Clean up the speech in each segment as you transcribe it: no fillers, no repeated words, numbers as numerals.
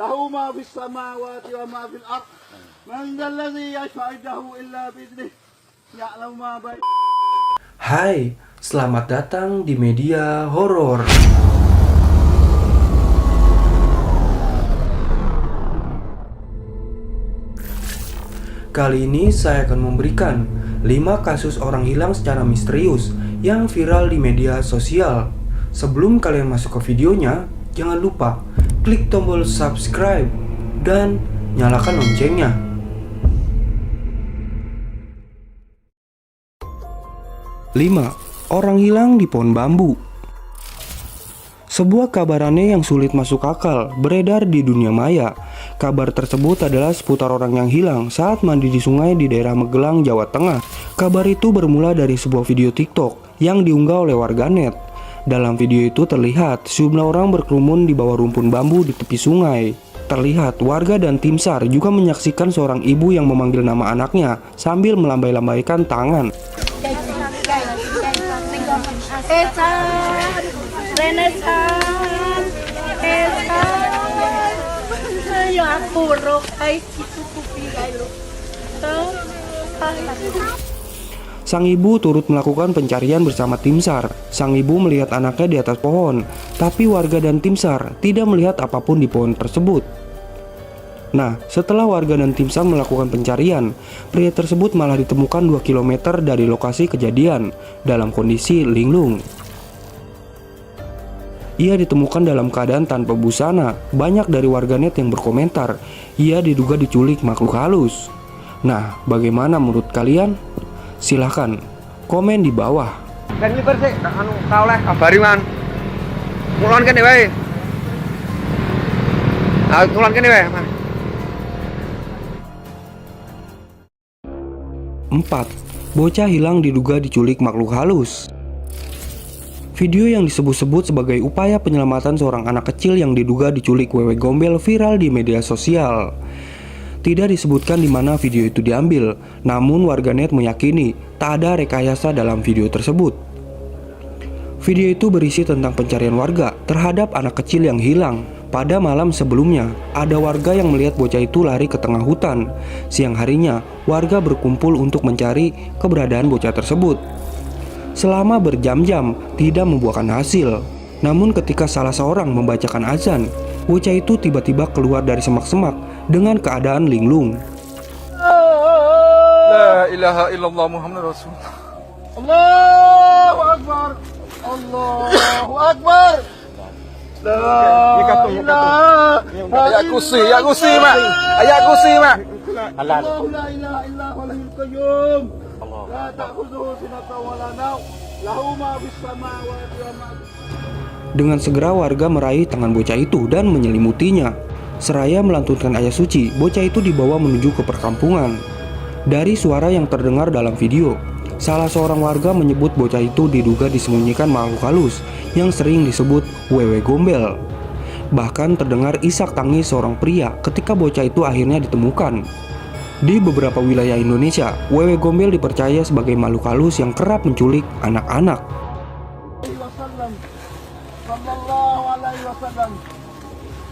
له ما في السماوات وما في الأرض من ذا الذي يشفع عنده إلا بإذنه يعلم ما بين. Hai, selamat datang di media horor. Kali ini saya akan memberikan 5 kasus orang hilang secara misterius yang viral di media sosial. Sebelum kalian masuk ke videonya, jangan lupa klik tombol subscribe dan nyalakan loncengnya. 5. Orang hilang di pohon bambu. Sebuah kabar aneh yang sulit masuk akal beredar di dunia maya. Kabar tersebut adalah seputar orang yang hilang saat mandi di sungai di daerah Magelang, Jawa Tengah. Kabar itu bermula dari sebuah video TikTok yang diunggah oleh warganet. Dalam video itu terlihat sejumlah orang berkerumun di bawah rumpun bambu di tepi sungai. Terlihat warga dan tim SAR juga menyaksikan seorang ibu yang memanggil nama anaknya sambil melambai-lambaikan tangan. Sang ibu turut melakukan pencarian bersama tim SAR. Sang ibu melihat anaknya di atas pohon, tapi warga dan tim SAR tidak melihat apapun di pohon tersebut. Nah, setelah warga dan tim SAR melakukan pencarian, pria tersebut malah ditemukan 2 km dari lokasi kejadian dalam kondisi linglung. Ia ditemukan dalam keadaan tanpa busana. Banyak dari warganet yang berkomentar, ia diduga diculik makhluk halus. Nah, bagaimana menurut kalian? Silahkan komen di bawah. Dan nyebar sih, kau oleh kabari man. Ngulon kene wae. Ngulon kene wae, Man. 4. Bocah hilang diduga diculik makhluk halus. Video yang disebut-sebut sebagai upaya penyelamatan seorang anak kecil yang diduga diculik wewe gombel viral di media sosial. Tidak disebutkan di mana video itu diambil, namun warganet meyakini tak ada rekayasa dalam video tersebut. Video itu berisi tentang pencarian warga terhadap anak kecil yang hilang. Pada malam sebelumnya, ada warga yang melihat bocah itu lari ke tengah hutan. Siang harinya, warga berkumpul untuk mencari keberadaan bocah tersebut. Selama berjam-jam, tidak membuahkan hasil. Namun ketika salah seorang membacakan azan, bocah itu tiba-tiba keluar dari semak-semak dengan keadaan linglung. La ilaha illallah Muhammad Rasulullah. Allahu Akbar, Allahu Akbar. La ilaha Ayat kursi, Mak. Ayat kursi, Mak. halal. La ilaha illa huwal qayyum. La ta'khudhuhu sinatun wa la nawm. Lahu ma fis samawati wa ma. Dengan segera warga meraih tangan bocah itu dan menyelimutinya. Seraya melantunkan ayat suci, bocah itu dibawa menuju ke perkampungan. Dari suara yang terdengar dalam video, salah seorang warga menyebut bocah itu diduga disembunyikan makhluk halus yang sering disebut wewe gombel. Bahkan terdengar isak tangis seorang pria ketika bocah itu akhirnya ditemukan. Di beberapa wilayah Indonesia, wewe gombel dipercaya sebagai makhluk halus yang kerap menculik anak-anak. Sallallahu alaihi wasallam.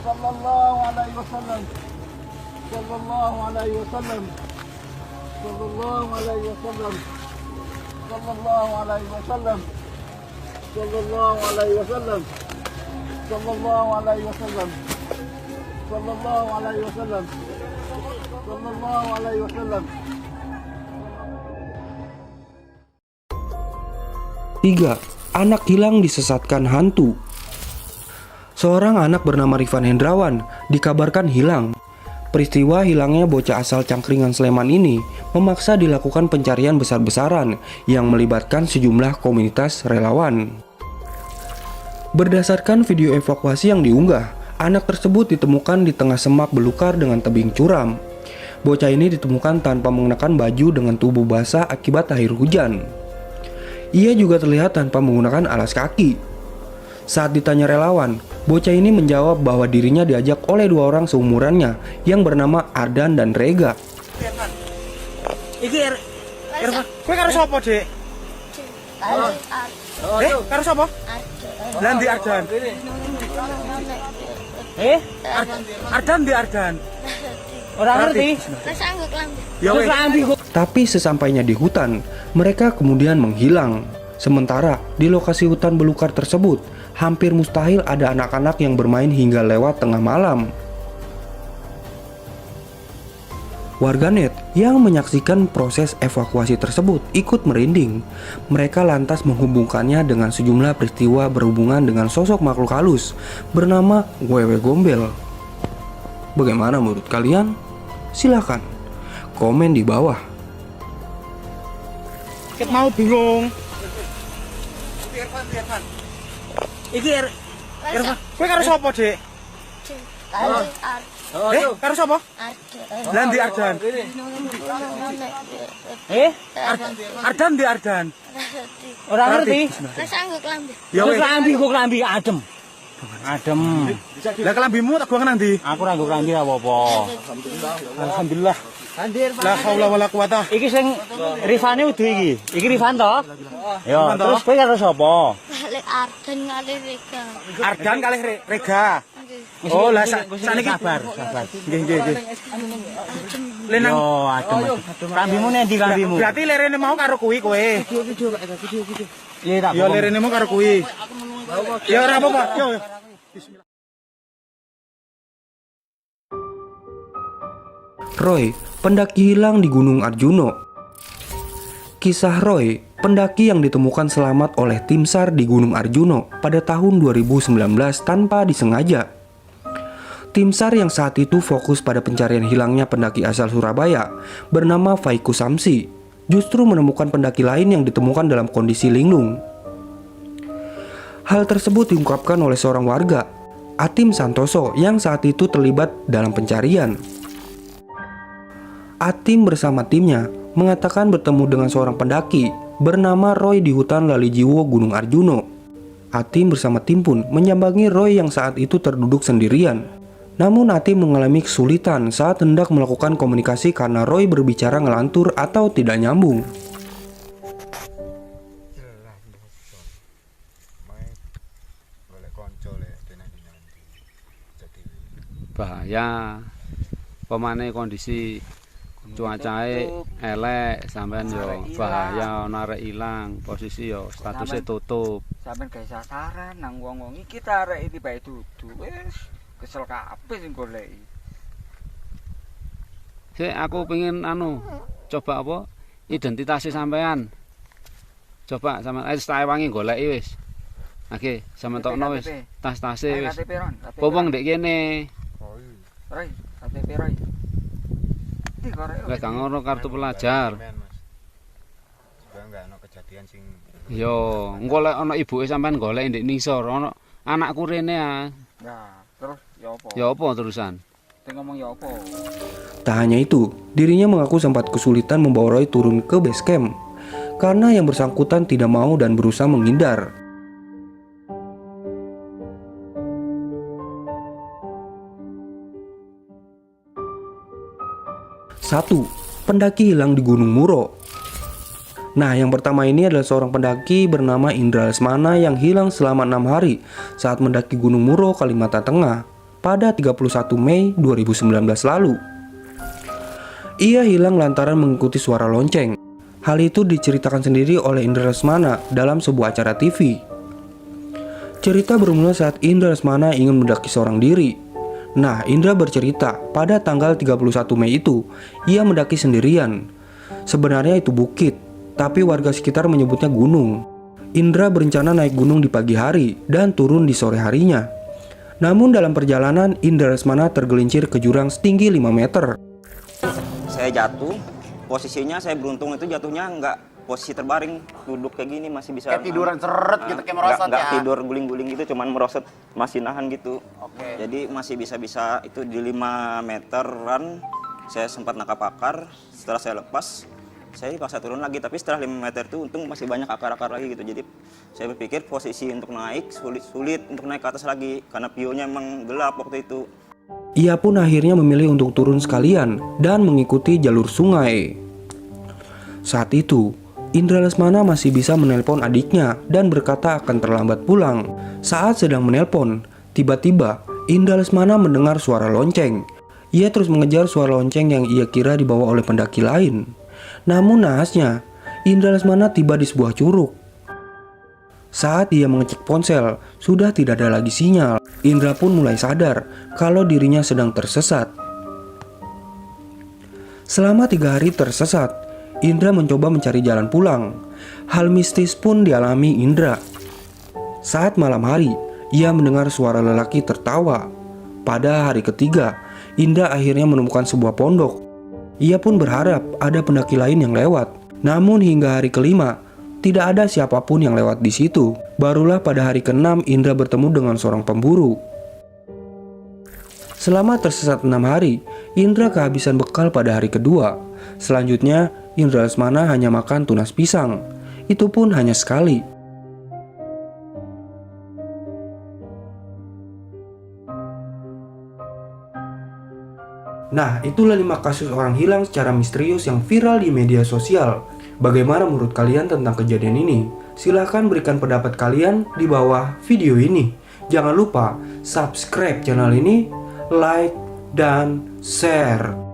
Sallallahu alaihi wasallam. Sallallahu alaihi wasallam. Sallallahu alaihi wasallam. Sallallahu alaihi wasallam. Sallallahu alaihi wasallam. Sallallahu alaihi wasallam. Sallallahu alaihi wasallam. Sallallahu alaihi wasallam. 3. Anak hilang disesatkan hantu. Seorang anak bernama Rifan Hendrawan dikabarkan hilang. Peristiwa hilangnya bocah asal Cangkringan Sleman ini memaksa dilakukan pencarian besar-besaran yang melibatkan sejumlah komunitas relawan. Berdasarkan video evakuasi yang diunggah, anak tersebut ditemukan di tengah semak belukar dengan tebing curam. Bocah ini ditemukan tanpa mengenakan baju dengan tubuh basah akibat air hujan. Ia juga terlihat tanpa menggunakan alas kaki. Saat ditanya relawan, bocah ini menjawab bahwa dirinya diajak oleh 2 orang seumurannya yang bernama Ardan dan Rega. Iki kowe karo sapa, Dik? Karo sapa? Lah ndi Ardan? Ardan di Ardan. Orang ngerti. Ya wes. Tapi sesampainya di hutan, mereka kemudian menghilang. Sementara di lokasi hutan belukar tersebut, hampir mustahil ada anak-anak yang bermain hingga lewat tengah malam. Warganet yang menyaksikan proses evakuasi tersebut ikut merinding. Mereka lantas menghubungkannya dengan sejumlah peristiwa berhubungan dengan sosok makhluk halus bernama Wewe Gombel. Bagaimana menurut kalian? Silahkan komen di bawah. Kita mau bingung. Iki Irfan. Kowe karo sapa, Dik? Karo sapa? Lah di Ardan. Ardan di Ardan. Ora ngerti. Ya wis klambi adem. Adem. Lah kelambimu tak gua nang ndi? Aku ra nggo klambi apa-apa. Alhamdulillah. La haula wala quwata. Iki sing Rifane udu iki. Iki Rifan to? Ya, terus kowe karo sapa? Kalih Ardan kalih Rega. Ardan kalih Rega. Oh, lah sakniki kabar. Nggih. Lenang. Yo, adem. Kambimu nendi kambimu? Berarti lerene mau karo kuwi kowe. Video. Iya tak. Yo lerene mau karo kuwi. Ya ora apa-apa. Yo. Bismillah. Roy, pendaki hilang di Gunung Arjuno. Kisah Roy, pendaki yang ditemukan selamat oleh tim SAR di Gunung Arjuno pada tahun 2019 tanpa disengaja. Tim SAR yang saat itu fokus pada pencarian hilangnya pendaki asal Surabaya bernama Faiku Samsi justru menemukan pendaki lain yang ditemukan dalam kondisi linglung. Hal tersebut diungkapkan oleh seorang warga, Atim Santoso, yang saat itu terlibat dalam pencarian. Atim bersama timnya mengatakan bertemu dengan seorang pendaki bernama Roy di hutan Lalijiwo Gunung Arjuno. Atim bersama tim pun menyambangi Roy yang saat itu terduduk sendirian. Namun Atim mengalami kesulitan saat hendak melakukan komunikasi karena Roy berbicara ngelantur atau tidak nyambung. Bahaya pemane kondisi cuacae elek sampean yo bahaya ana arek ilang posisi yo statusnya tutup sampean gawe sasaran nang wong-wong iki ta arek iki bae dudu wis kesel kabeh sing goleki. Sik aku pengen coba apa identitasnya sampean. Coba sampean tak wangi goleki wis. Oke, sampean tokno wis tas-tase wis. Popong ndek kene. Roy, KTP Roy. Wis gak ngono kartu pelajar. Juga enggak ono kejadian sing Yo, engko lek ana ibuke sampean golek ndek nisor, ana anakku rene ah. Nah, terus ya apa? Ya apa terusan? Sing ngomong ya apa? Tak hanya itu, dirinya mengaku sempat kesulitan membawa Roy turun ke base camp karena yang bersangkutan tidak mau dan berusaha menghindar. 1. Pendaki hilang di Gunung Muro. Nah, yang pertama ini adalah seorang pendaki bernama Indra Lesmana yang hilang selama 6 hari saat mendaki Gunung Muro, Kalimantan Tengah pada 31 Mei 2019 lalu. Ia hilang lantaran mengikuti suara lonceng. Hal itu diceritakan sendiri oleh Indra Lesmana dalam sebuah acara TV. Cerita bermula saat Indra Lesmana ingin mendaki seorang diri. Nah, Indra bercerita pada tanggal 31 Mei itu ia mendaki sendirian. Sebenarnya itu bukit, tapi warga sekitar menyebutnya gunung. Indra berencana naik gunung di pagi hari dan turun di sore harinya. Namun dalam perjalanan Indra Lesmana tergelincir ke jurang setinggi 5 meter. Saya jatuh, posisinya saya beruntung itu jatuhnya nggak posisi terbaring, duduk kayak gini masih bisa. Kayak tiduran seret gitu, kayak merosot nggak ya. tidur guling-guling gitu, cuman merosot, masih nahan gitu. Oke. Jadi masih bisa-bisa itu di 5 meteran saya sempat nakap-akar. Setelah saya lepas, saya dipaksa turun lagi, tapi setelah 5 meter itu untung masih banyak akar-akar lagi gitu. Jadi saya berpikir posisi untuk naik sulit untuk naik ke atas lagi karena view-nya emang gelap waktu itu. Ia pun akhirnya memilih untuk turun sekalian dan mengikuti jalur sungai. Saat itu, Indra Lesmana masih bisa menelpon adiknya dan berkata akan terlambat pulang. Saat sedang menelpon, tiba-tiba Indra Lesmana mendengar suara lonceng. Ia terus mengejar suara lonceng yang ia kira dibawa oleh pendaki lain. Namun nahasnya, Indra Lesmana tiba di sebuah curug. Saat ia mengecek ponsel, sudah tidak ada lagi sinyal. Indra pun mulai sadar kalau dirinya sedang tersesat. Selama 3 hari tersesat, Indra mencoba mencari jalan pulang. Hal mistis pun dialami Indra. Saat malam hari, ia mendengar suara lelaki tertawa. Pada hari ketiga, Indra akhirnya menemukan sebuah pondok. Ia pun berharap ada pendaki lain yang lewat. Namun hingga hari kelima, tidak ada siapapun yang lewat di situ. Barulah pada hari ke-6 Indra bertemu dengan seorang pemburu. Selama tersesat 6 hari, Indra kehabisan bekal pada hari kedua. Selanjutnya, Indra Lesmana hanya makan tunas pisang. Itu pun hanya sekali. Nah, itulah 5 kasus orang hilang secara misterius yang viral di media sosial. Bagaimana menurut kalian tentang kejadian ini? Silahkan berikan pendapat kalian di bawah video ini. Jangan lupa subscribe channel ini, like, dan share.